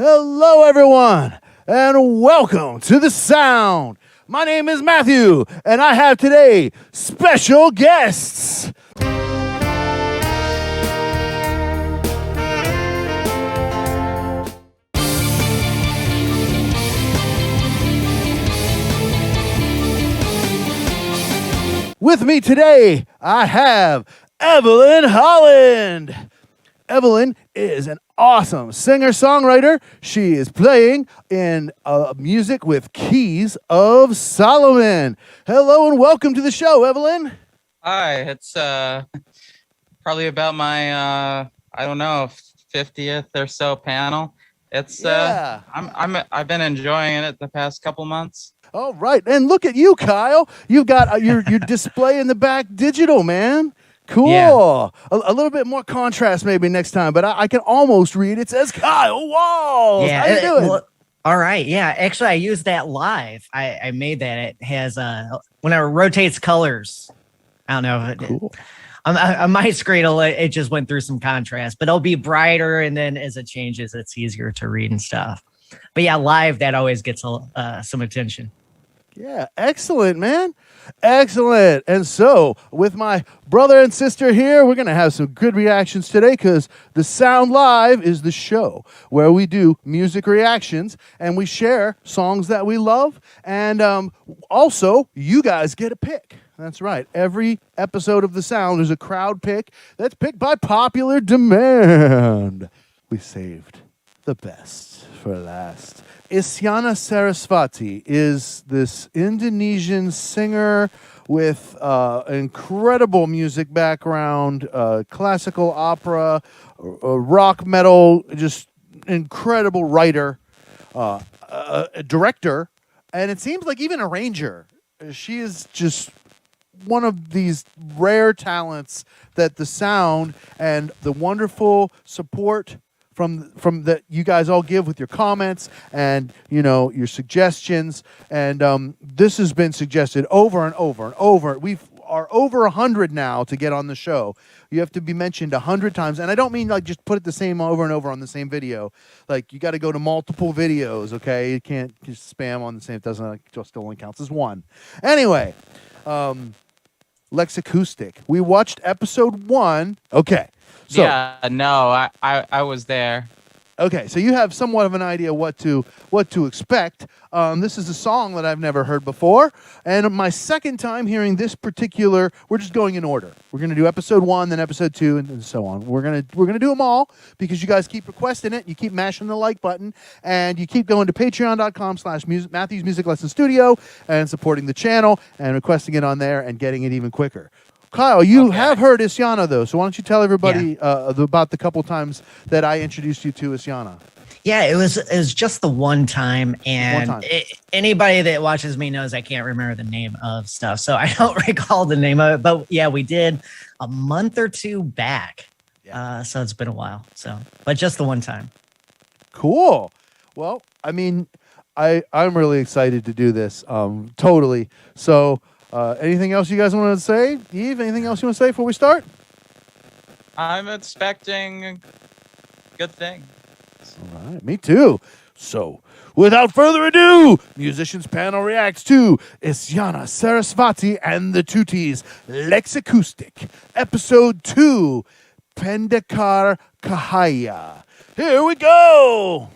Hello, everyone, and welcome to The Sound. My name is Matthew, and I have today special guests. With me today, I have Evelyn Holland. Evelyn is an awesome singer-songwriter. She is playing in music with Keys of Solomon. Hello and welcome to the show, Evelyn. Hi, it's probably about my 50th or so panel. It's I've been enjoying it the past couple months. All right, and look at you, Kyle. You've got your display in the back digital, man. Cool. Yeah. A little bit more contrast maybe next time, but I can almost read it says Kyle Walls. Yeah, how you doing? Well, all right. Yeah, actually, I used that live. I made that. It has when it rotates colors. I don't know. Cool. On my screen, it just went through some contrast, but it'll be brighter, and then as it changes, it's easier to read and stuff. But yeah, live that always gets some attention. Yeah, excellent, man. Excellent. And so, with my brother and sister here, we're going to have some good reactions today because The Sound Live is the show where we do music reactions and we share songs that we love. And also, you guys get a pick. That's right. Every episode of The Sound is a crowd pick that's picked by popular demand. We saved the best for last. Isyana Sarasvati is this Indonesian singer with incredible music background, classical opera, rock metal, just incredible writer, a director, and it seems like even arranger. She is just one of these rare talents that The Sound and the wonderful support from that you guys all give with your comments and your suggestions, and this has been suggested over and over and over. We are over 100 now to get on the show. You have to be mentioned 100 times, and I don't mean like just put it the same over and over on the same video. Like you got to go to multiple videos. Okay, you can't just spam on the same. It doesn't just only counts as one. Anyway, LEXICOUSTIC. We watched episode 1. Okay. So, yeah, no, I was there. Okay, so you have somewhat of an idea what to expect. This is a song that I've never heard before, and my second time hearing this particular. We're just going in order. We're going to do episode 1, then episode 2, and so on. We're gonna do them all because you guys keep requesting it. You keep mashing the like button, and you keep going to patreon.com/Matthew's Music Lesson Studio and supporting the channel and requesting it on there and getting it even quicker. Kyle, you have heard Isyana, though, so why don't you tell everybody about the couple times that I introduced you to Isyana? Yeah, it was just the one time, and anybody that watches me knows I can't remember the name of stuff, so I don't recall the name of it. But yeah, we did a month or two back, so it's been a while. But just the one time. Cool. Well, I mean, I'm really excited to do this. Totally. So. Anything else you guys want to say? Eve, anything else you want to say before we start? I'm expecting good things. All right, me too. So, without further ado, Musicians Panel reacts to Isyana Sarasvati and the Tuttis, LEXICOUSTIC, Episode 2, Pendekar Cahaya. Here we go!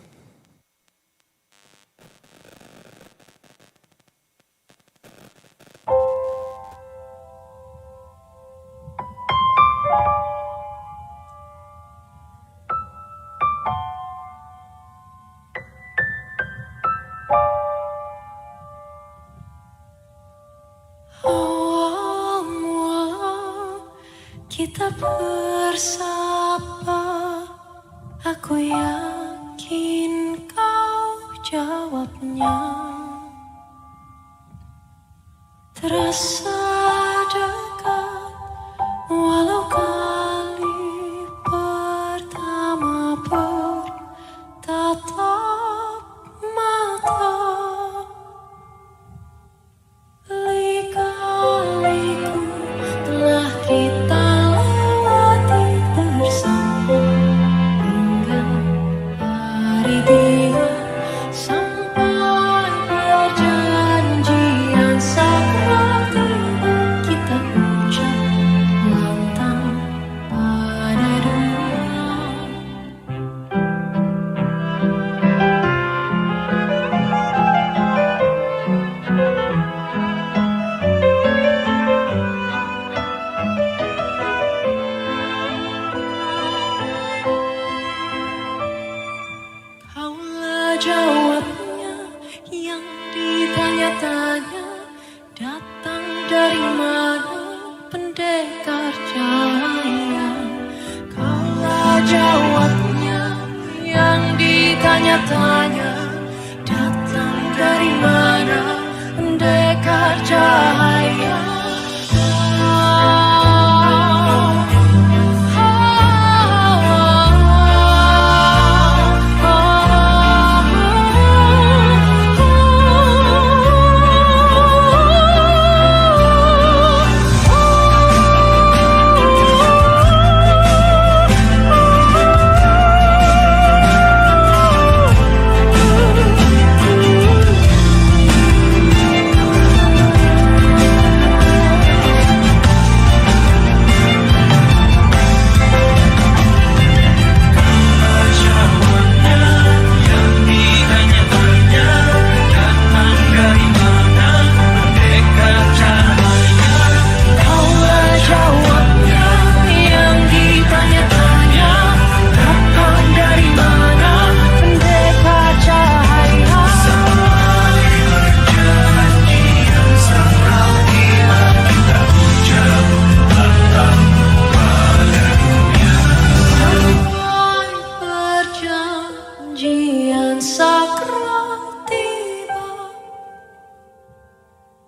Kita bersapa, aku yakin kau jawabnya. Terasa dekat, walau kali pertama bertatap mata. Lika-liku telah kita lewati bersama hingga hari dia. jawabnya yang ditanya-tanya, datang dari mana pendekar cahaya? Kaulah jawabnya yang ditanya-tanya, datang dari mana pendekar cahaya?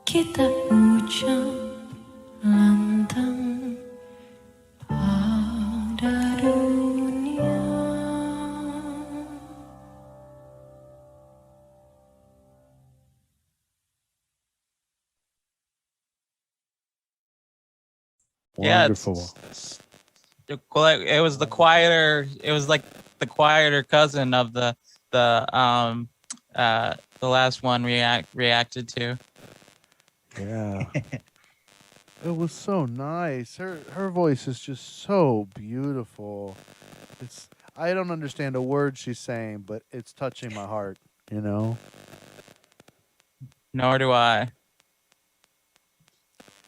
Kita bujang lantang pada dunia. Wonderful. It was the quieter. It was like the quieter cousin of the last one reacted to. Yeah. It was so nice. Her voice is just so beautiful. I don't understand a word she's saying, but it's touching my heart, you know? Nor do I.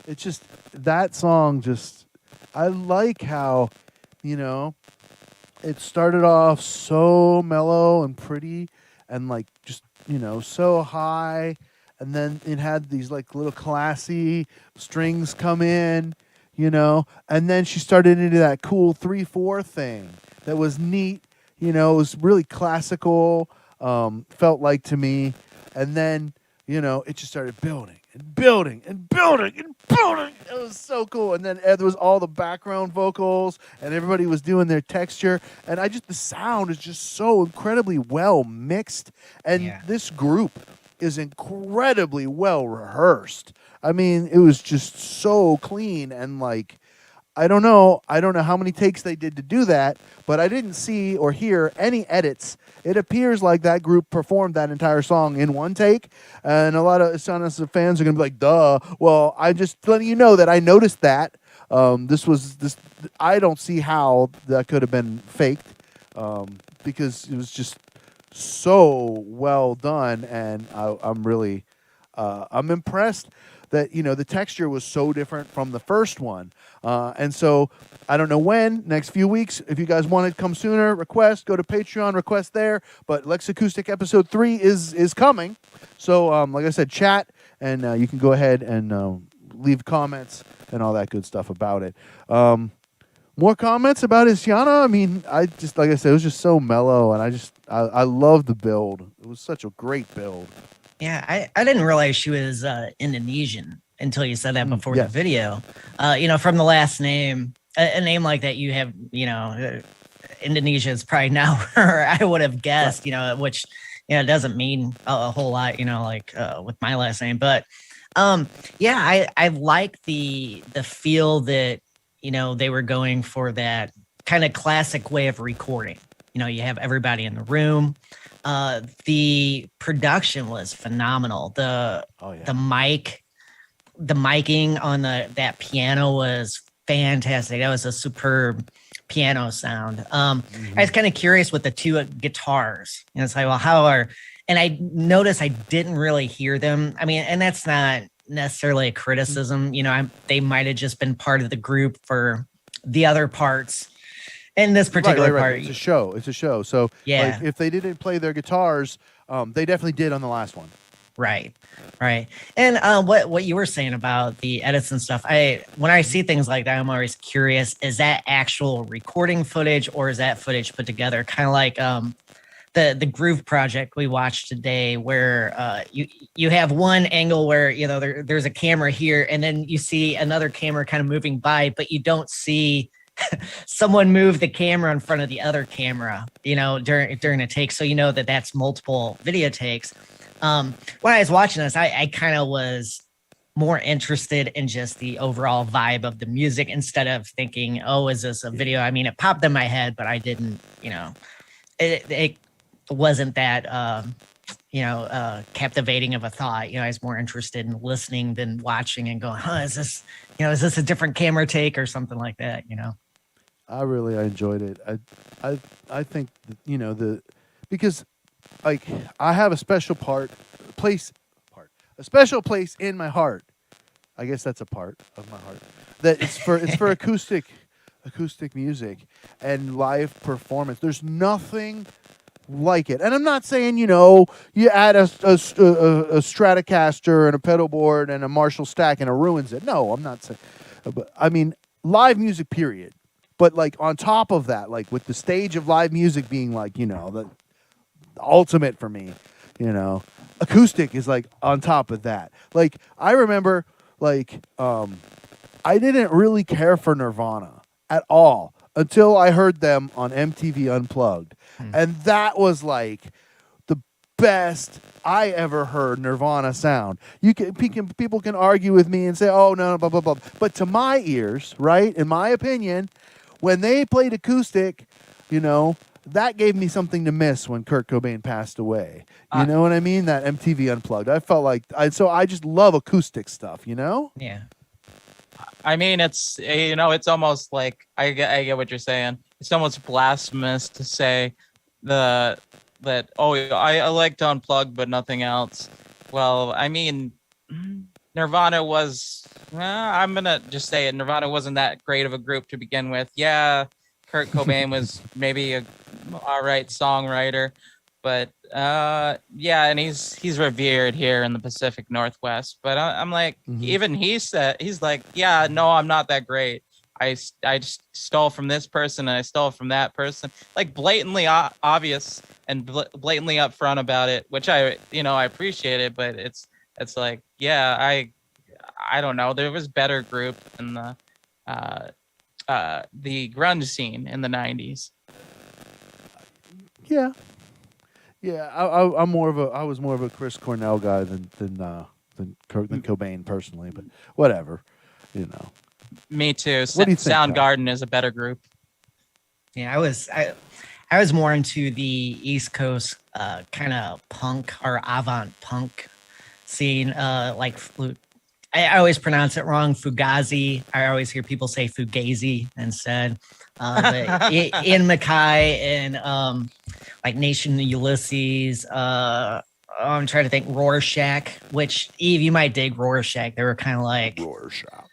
It's just that song I like how, you know, it started off so mellow and pretty and like just, you know, so high. And then it had these like little classy strings come in, you know, and then she started into that cool 3/4 thing that was neat, you know, it was really classical, felt like to me. And then, you know, it just started building and building and building and building. It was so cool. And then there was all the background vocals and everybody was doing their texture. And the sound is just so incredibly well mixed. And this group is incredibly well rehearsed. I mean, it was just so clean and like, I don't know how many takes they did to do that, but I didn't see or hear any edits. It appears like that group performed that entire song in one take, and a lot of Isyana fans are gonna be like, duh. Well, I'm just letting you know that I noticed that. I don't see how that could have been faked, because it was just so well done, and I'm really I'm impressed that, you know, the texture was so different from the first one, and so I don't know when, next few weeks, if you guys want it to come sooner, go to Patreon, request there. But LEXICOUSTIC episode 3 is coming, so like I said, chat, and you can go ahead and leave comments and all that good stuff about it. More comments about Isyana? I mean, like I said, it was just so mellow, and I love the build. It was such a great build. Yeah, I didn't realize she was Indonesian until you said that before the video. You know, from the last name, a name like that, you have, you know, Indonesia is probably not where I would have guessed, you know, which, you know, doesn't mean a whole lot, you know, like with my last name. But yeah, I like the feel that, you know, they were going for that kind of classic way of recording. You know, you have everybody in the room. The production was phenomenal. The miking on that piano was fantastic. That was a superb piano sound. I was kind of curious with the two guitars. You know, it's like, well, and I noticed I didn't really hear them. I mean, and that's not necessarily a criticism. You know, they might have just been part of the group for the other parts. In this particular right. part, It's a show. It's a show. So yeah, like, if they didn't play their guitars, they definitely did on the last one. right. And what you were saying about the edits and stuff, when I see things like that, I'm always curious: is that actual recording footage, or is that footage put together? Kind of like the Groove project we watched today, where you have one angle where there's a camera here, and then you see another camera kind of moving by, but you don't see someone move the camera in front of the other camera, during a take, so that's multiple video takes. When I was watching this, I kind of was more interested in just the overall vibe of the music instead of thinking, oh, is this a video? I mean, it popped in my head, but I didn't, it wasn't that, captivating of a thought. I was more interested in listening than watching and going, is this a different camera take or something like that, I really enjoyed it. I think that, because like I have a special place in my heart. I guess that's a part of my heart that it's for acoustic music and live performance. There's nothing like it. And I'm not saying, you add a Stratocaster and a pedal board and a Marshall stack and it ruins it. No, I'm not saying. But I mean, live music, period. But like on top of that, like with the stage of live music being like, the ultimate for me, acoustic is like on top of that. Like I remember, like I didn't really care for Nirvana at all until I heard them on MTV Unplugged, and that was like the best I ever heard Nirvana sound. People can argue with me and say, oh no, blah blah blah, but to my ears, right, in my opinion, when they played acoustic, that gave me something to miss when Kurt Cobain passed away. You know what I mean? That MTV Unplugged. I felt like I just love acoustic stuff. Yeah. I mean, it's almost like I get what you're saying. It's almost blasphemous to say I like to unplug, but nothing else. Well, I mean, Nirvana was. I'm gonna just say it. Nirvana wasn't that great of a group to begin with. Yeah, Kurt Cobain was maybe a all right songwriter, but and he's revered here in the Pacific Northwest. But I'm like, even he's like, yeah, no, I'm not that great. I just stole from this person and I stole from that person, like blatantly obvious and blatantly upfront about it, which I appreciate it, but it's like, yeah, I don't know. There was better group in the grunge scene in the 90s. Yeah. I was more of a Chris Cornell guy than Cobain personally, but whatever, Me too. What do you think, Soundgarden is a better group. Yeah, I was more into the East Coast kind of punk or avant punk scene, like I always pronounce it wrong, Fugazi. I always hear people say Fugazi instead. But Ian MacKaye and like Nation Ulysses. I'm trying to think, Rorschach, which Eve, you might dig Rorschach. They were kind of like Rorschach.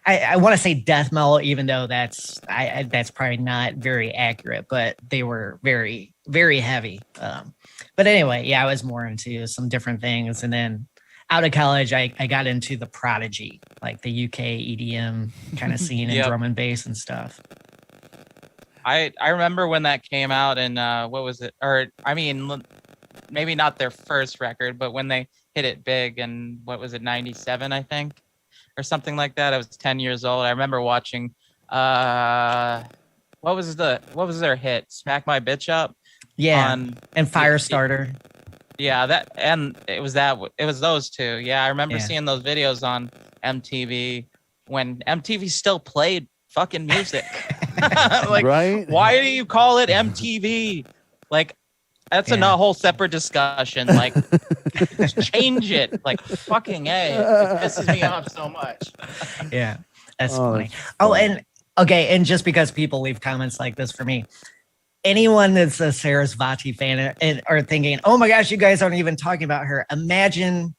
I want to say death metal, even though that's probably not very accurate, but they were very, very heavy. But anyway, yeah, I was more into some different things. And then out of college, I got into the Prodigy, like the UK EDM kind of scene and drum and bass and stuff. I remember when that came out, and what was it? Or I mean, maybe not their first record, but when they hit it big, and what was it, 97, I think, or something like that. I was 10 years old. I remember watching. What was their hit? Smack My Bitch Up. Yeah, and Firestarter. Yeah, it was those two. Yeah, I remember seeing those videos on MTV when MTV still played fucking music. Like, right? Why do you call it MTV? Like, that's a whole separate discussion. Like, change it. Like, fucking A. It pisses me off so much. Yeah, that's funny. Oh, and okay, and just because people leave comments like this for me, anyone that's a Sarasvati fan and are thinking, oh my gosh, you guys aren't even talking about her. Imagine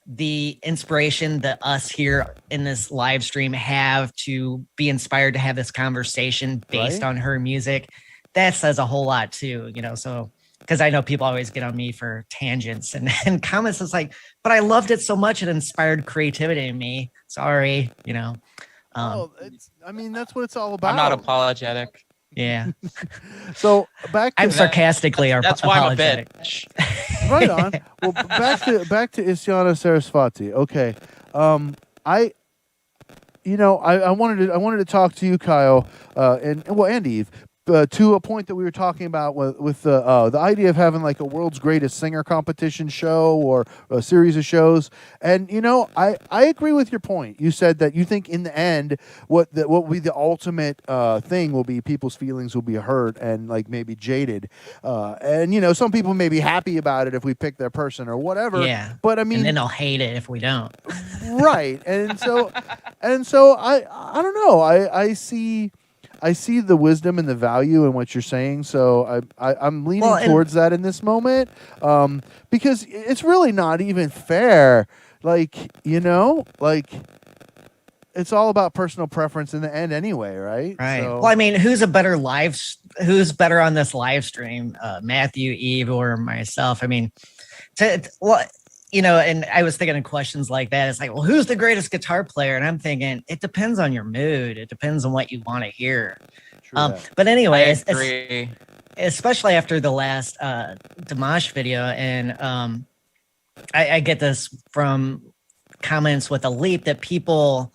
the inspiration that us here in this live stream have to be inspired to have this conversation based on her music, that says a whole lot too, you know. So because I know people always get on me for tangents and comments. It's like, but I loved it so much. It inspired creativity in me. Sorry, you know. I mean, that's what it's all about. I'm not apologetic. Yeah. So back to I'm sarcastically that's why I'm a apologetic. bitch. Right on. Well, back to Isyana Sarasvati. Okay. I wanted to talk to you, Kyle, and Eve. To a point that we were talking about with the idea of having like a world's greatest singer competition show or a series of shows. And I agree with your point. You said that you think in the end what will be the ultimate thing will be people's feelings will be hurt and like maybe jaded. And some people may be happy about it if we pick their person or whatever. Yeah. But I mean, and then they'll hate it if we don't. Right. And so I don't know. I see the wisdom and the value in what you're saying, so I'm leaning towards that in this moment, because it's really not even fair. Like it's all about personal preference in the end, anyway, right? Right. So, well, I mean, who's better on this live stream, Matthew, Eve, or myself? I mean, and I was thinking of questions like that. It's like, well, who's the greatest guitar player? And I'm thinking, it depends on your mood. It depends on what you want to hear. But anyway, especially after the last Dimash video, and I get this from comments with a leap that people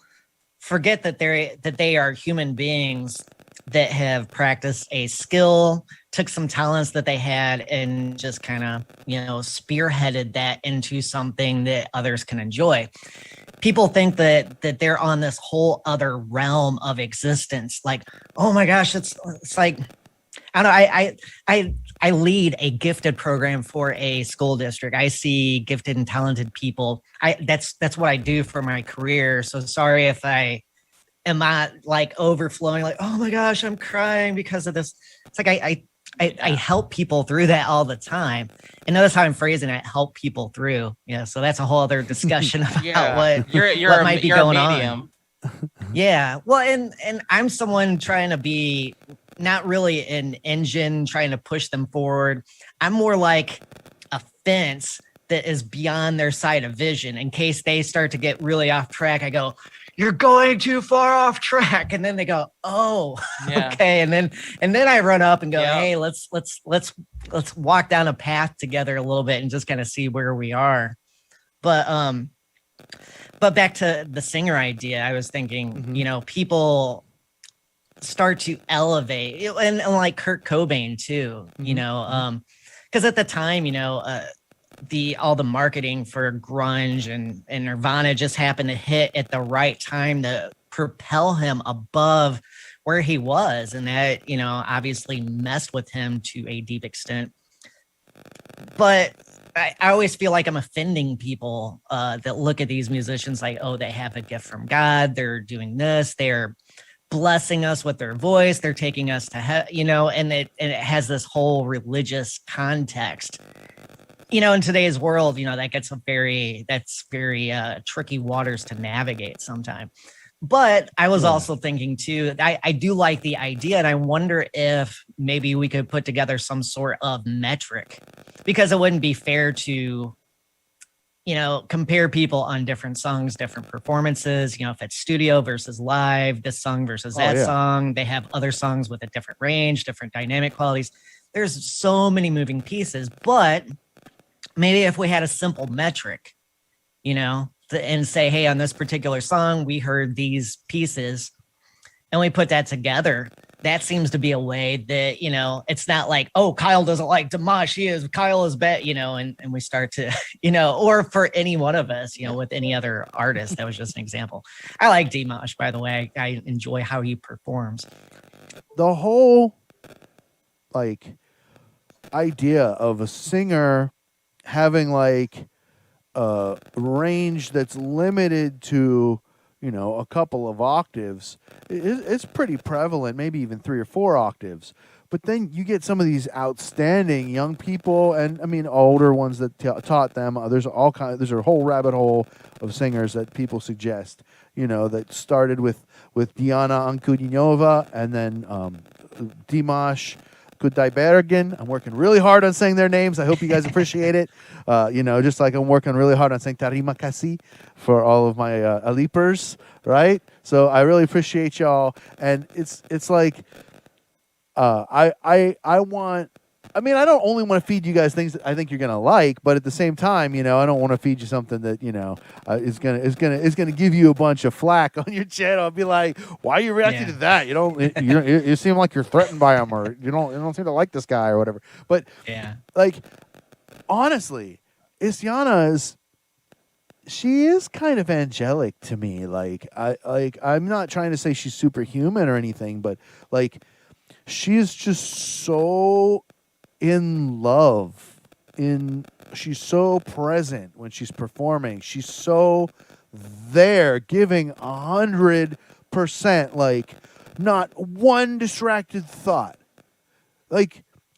forget that they are human beings that have practiced a skill, took some talents that they had and just kind of, spearheaded that into something that others can enjoy. People think that they're on this whole other realm of existence. Like, oh my gosh, it's like, I don't know. I lead a gifted program for a school district. I see gifted and talented people. That's what I do for my career. So sorry if I am not like overflowing, like, oh my gosh, I'm crying because of this. It's like I help people through that all the time. And notice how I'm phrasing it, help people through. Yeah. So that's a whole other discussion about what might be going on. Yeah. Well, and I'm someone trying to be not really an engine trying to push them forward. I'm more like a fence that is beyond their sight of vision. In case they start to get really off track, I go, you're going too far off track. And then they go, oh, okay. And then I run up and go, hey, let's walk down a path together a little bit and just kind of see where we are. But back to the singer idea, I was thinking, people start to elevate, and like Kurt Cobain too, because at the time, all the marketing for grunge and Nirvana just happened to hit at the right time to propel him above where he was, and that obviously messed with him to a deep extent. But I always feel like I'm offending people that look at these musicians like, oh, they have a gift from God, they're doing this, they're blessing us with their voice, they're taking us to and it has this whole religious context. In today's world, that gets very tricky waters to navigate sometimes. But I was also thinking too, I do like the idea, and I wonder if maybe we could put together some sort of metric, because it wouldn't be fair to, compare people on different songs, different performances, if it's studio versus live, this song versus that song. They have other songs with a different range, different dynamic qualities. There's so many moving pieces, but maybe if we had a simple metric, and say, hey, on this particular song, we heard these pieces and we put that together. That seems to be a way that, it's not like, oh, Kyle doesn't like Dimash. Kyle is bad, and we start to, or for any one of us, with any other artist. That was just an example. I like Dimash, by the way. I enjoy how he performs. The whole idea of a singer having a range that's limited to a couple of octaves, it's pretty prevalent, maybe even 3 or 4 octaves. But then you get some of these outstanding young people, and I mean older ones that taught them. There's a whole rabbit hole of singers that people suggest. That started with Diana Ankudinova, and then Dimash Kudaibergen. I'm working really hard on saying their names. I hope you guys appreciate it. Just like I'm working really hard on saying Tarima Kasi for all of my Alipers, right? So I really appreciate y'all, and it's like. I don't only want to feed you guys things that I think you're gonna like, but at the same time, I don't want to feed you something that is gonna give you a bunch of flack on your channel. I'll be like, why are you reacting to that? You seem like you're threatened by him, or you don't seem to like this guy or whatever. But like honestly, Isyana she is kind of angelic to me. I'm not trying to say she's superhuman or anything, but like. She's just so in love. She's so present when she's performing. She's so there, giving 100%, like not one distracted thought.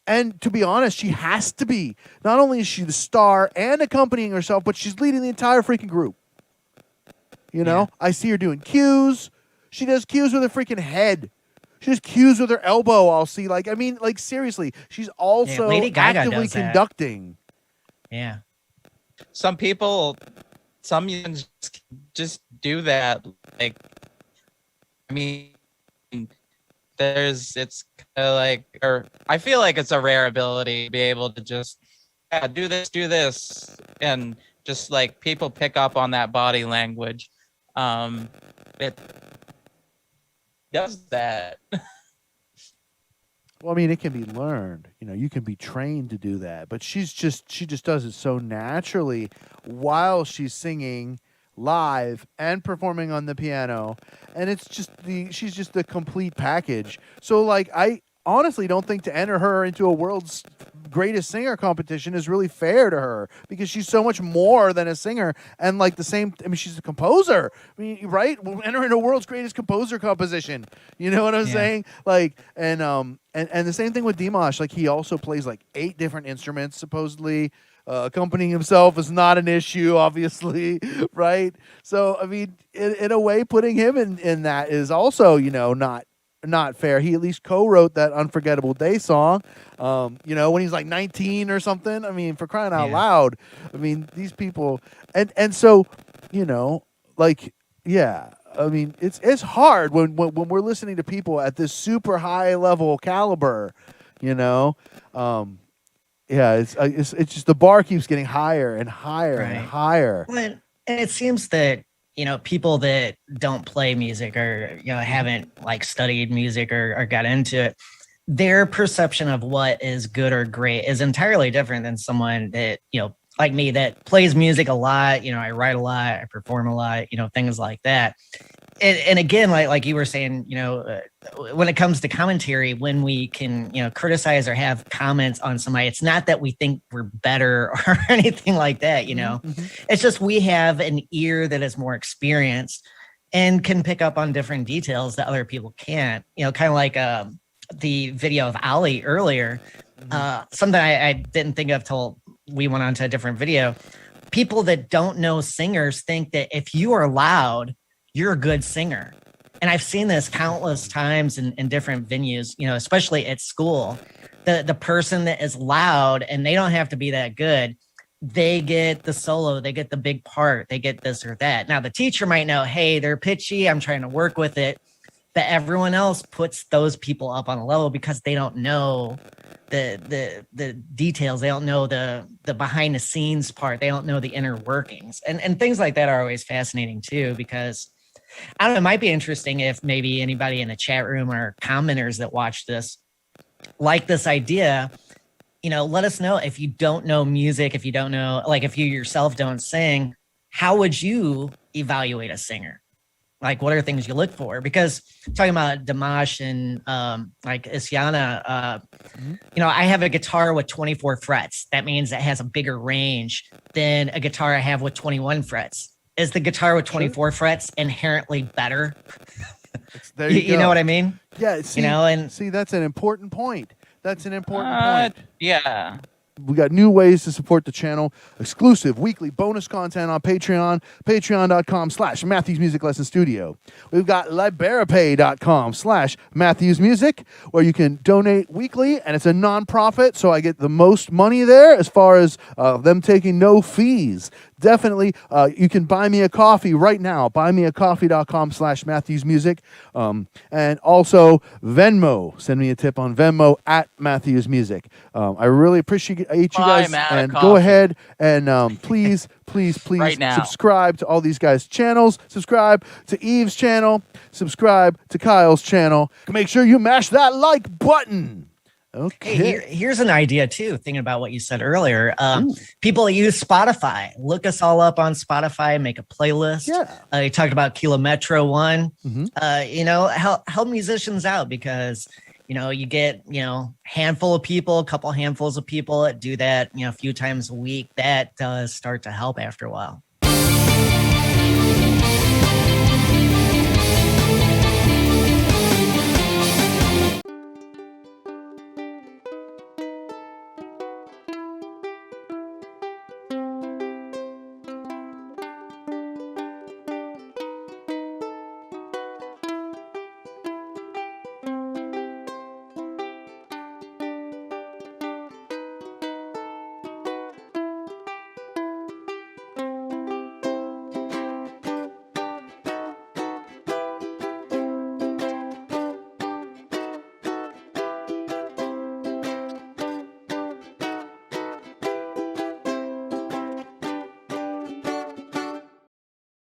And to be honest, she has to be. Not only is she the star and accompanying herself, but she's leading the entire freaking group. I see her doing cues. She does cues with her freaking head. She just cues with her elbow. I'll see. Seriously, she's also Lady Gaga actively does that. Conducting. Yeah. Some young just do that. It's kind of or I feel like it's a rare ability to be able to just do this, and just like people pick up on that body language. It does that. Well, it can be learned. You can be trained to do that. But she just does it so naturally while she's singing live and performing on the piano, and she's just the complete package. So I honestly don't think to enter her into a world's greatest singer competition is really fair to her, because she's so much more than a singer. And she's a composer. Right? We'll enter in a world's greatest composer composition. You know what I'm saying? And the same thing with Dimash. He also plays 8 different instruments supposedly. Accompanying himself is not an issue, obviously, right? So in a way, putting him in that is also not fair. He at least co-wrote that Unforgettable Day song, when he's 19 or something. For crying out loud. These people, and so, it's hard when we're listening to people at this super high level caliber, it's just the bar keeps getting higher and higher and higher. Well, and it seems that people that don't play music or haven't studied music or got into it, their perception of what is good or great is entirely different than someone that like me that plays music a lot. I write a lot, I perform a lot, things like that. And again, like you were saying, when it comes to commentary, when we can, criticize or have comments on somebody, it's not that we think we're better or anything like that, Mm-hmm. It's just we have an ear that is more experienced and can pick up on different details that other people can't, kind of like the video of Ali earlier, something I didn't think of till we went on to a different video. People that don't know singers think that if you are loud, you're a good singer. And I've seen this countless times in different venues, especially at school. The person that is loud and they don't have to be that good, they get the solo, they get the big part, they get this or that. Now the teacher might know, hey, they're pitchy, I'm trying to work with it. But everyone else puts those people up on a level because they don't know the details. They don't know the behind the scenes part. They don't know the inner workings. And things like that are always fascinating too, because I don't know, it might be interesting if maybe anybody in the chat room or commenters that watch this like this idea, let us know if you don't know music, if you don't know, if you yourself don't sing, how would you evaluate a singer? What are things you look for? Because talking about Dimash and Isyana, I have a guitar with 24 frets. That means it has a bigger range than a guitar I have with 21 frets. Is the guitar with 24 frets inherently better? There you go. Know what I mean? Yeah. See, that's an important point. That's an important point. Yeah. We got new ways to support the channel. Exclusive weekly bonus content on Patreon. Patreon.com/Matthews Music Lesson Studio. We've got liberapay.com/Matthews Music, where you can donate weekly, and it's a non-profit, so I get the most money there as far as them taking no fees. Definitely, you can buy me a coffee right now. Buymeacoffee.com/Matthews Music. And also Venmo. Send me a tip on Venmo at Matthews Music. I really appreciate you guys. And go ahead and please Right now. subscribe to all these guys' channels. Subscribe to Eve's channel. Subscribe to Kyle's channel. Make sure you mash that like button. Okay. Hey, here's an idea too. Thinking about what you said earlier, people use Spotify. Look us all up on Spotify. Make a playlist. Yeah. You talked about Kilometro One. Mm-hmm. Help musicians out because you get handful of people, a couple handfuls of people that do that a few times a week. That does start to help after a while.